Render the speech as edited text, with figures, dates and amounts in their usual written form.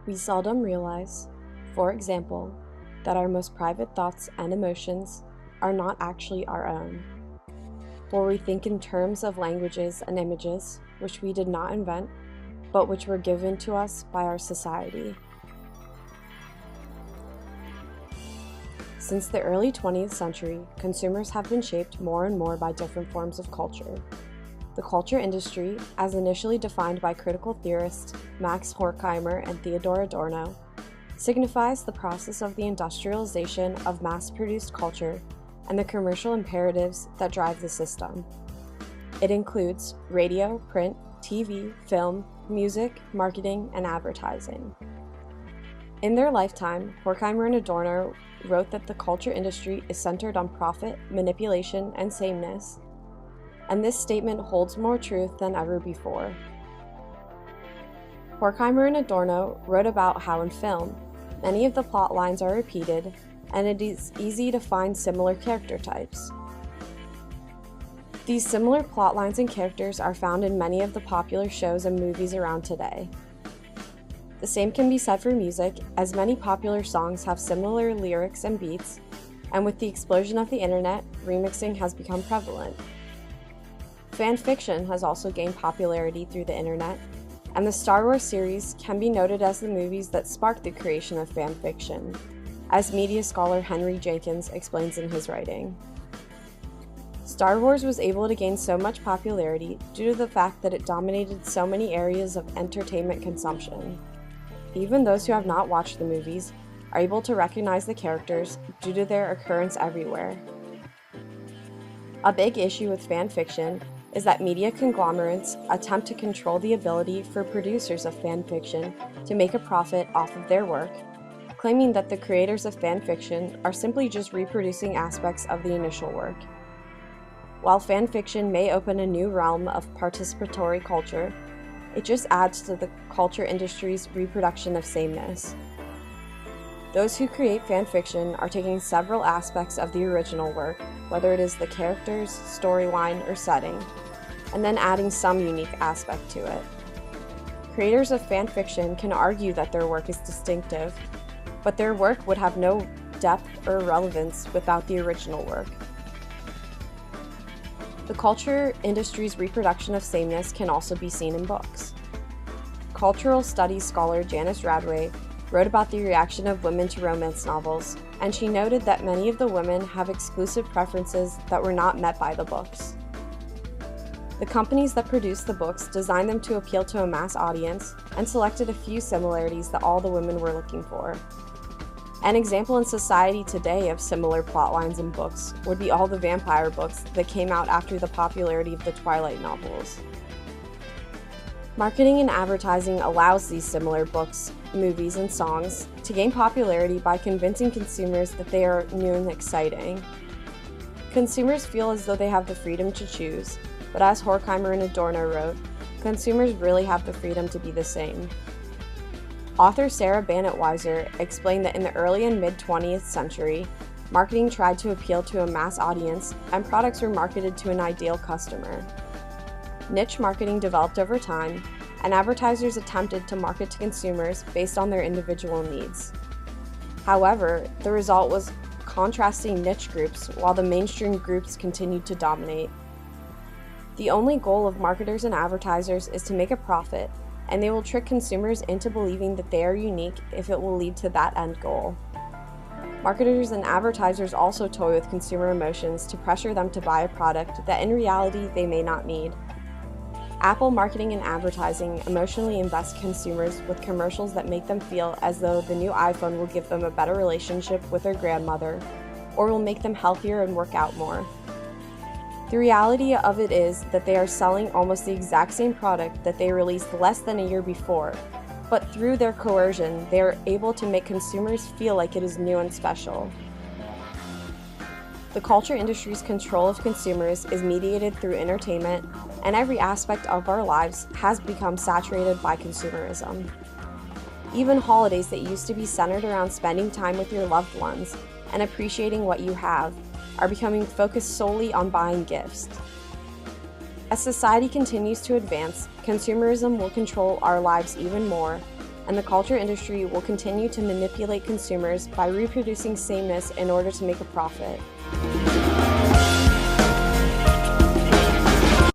We seldom realize, for example, that our most private thoughts and emotions are not actually our own, for we think in terms of languages and images which we did not invent, but which were given to us by our society. Since the early 20th century, consumers have been shaped more and more by different forms of culture. The culture industry, as initially defined by critical theorists Max Horkheimer and Theodor Adorno, signifies the process of the industrialization of mass-produced culture and the commercial imperatives that drive the system. It includes radio, print, TV, film, music, marketing, and advertising. In their lifetime, Horkheimer and Adorno wrote that the culture industry is centered on profit, manipulation, and sameness, and this statement holds more truth than ever before. Horkheimer and Adorno wrote about how in film, many of the plot lines are repeated, and it is easy to find similar character types. These similar plot lines and characters are found in many of the popular shows and movies around today. The same can be said for music, as many popular songs have similar lyrics and beats, and with the explosion of the internet, remixing has become prevalent. Fan fiction has also gained popularity through the internet, and the Star Wars series can be noted as the movies that sparked the creation of fan fiction, as media scholar Henry Jenkins explains in his writing. Star Wars was able to gain so much popularity due to the fact that it dominated so many areas of entertainment consumption. Even those who have not watched the movies are able to recognize the characters due to their occurrence everywhere. A big issue with fan fiction is that media conglomerates attempt to control the ability for producers of fan fiction to make a profit off of their work, claiming that the creators of fan fiction are simply just reproducing aspects of the initial work. While fan fiction may open a new realm of participatory culture, it just adds to the culture industry's reproduction of sameness. Those who create fan fiction are taking several aspects of the original work, whether it is the characters, storyline, or setting, and then adding some unique aspect to it. Creators of fan fiction can argue that their work is distinctive, but their work would have no depth or relevance without the original work. The culture industry's reproduction of sameness can also be seen in books. Cultural studies scholar Janice Radway wrote about the reaction of women to romance novels, and she noted that many of the women have exclusive preferences that were not met by the books. The companies that produced the books designed them to appeal to a mass audience and selected a few similarities that all the women were looking for. An example in society today of similar plotlines in books would be all the vampire books that came out after the popularity of the Twilight novels. Marketing and advertising allows these similar books, movies, and songs to gain popularity by convincing consumers that they are new and exciting. Consumers feel as though they have the freedom to choose, but as Horkheimer and Adorno wrote, consumers really have the freedom to be the same. Author Sarah Banet-Weiser explained that in the early and mid-20th century, marketing tried to appeal to a mass audience and products were marketed to an ideal customer. Niche marketing developed over time, and advertisers attempted to market to consumers based on their individual needs. However, the result was contrasting niche groups while the mainstream groups continued to dominate. The only goal of marketers and advertisers is to make a profit, and they will trick consumers into believing that they are unique if it will lead to that end goal. Marketers and advertisers also toy with consumer emotions to pressure them to buy a product that in reality they may not need. Apple marketing and advertising emotionally invest consumers with commercials that make them feel as though the new iPhone will give them a better relationship with their grandmother, or will make them healthier and work out more. The reality of it is that they are selling almost the exact same product that they released less than a year before, but through their coercion, they are able to make consumers feel like it is new and special. The culture industry's control of consumers is mediated through entertainment, and every aspect of our lives has become saturated by consumerism. Even holidays that used to be centered around spending time with your loved ones and appreciating what you have are becoming focused solely on buying gifts. As society continues to advance, consumerism will control our lives even more, and the culture industry will continue to manipulate consumers by reproducing sameness in order to make a profit.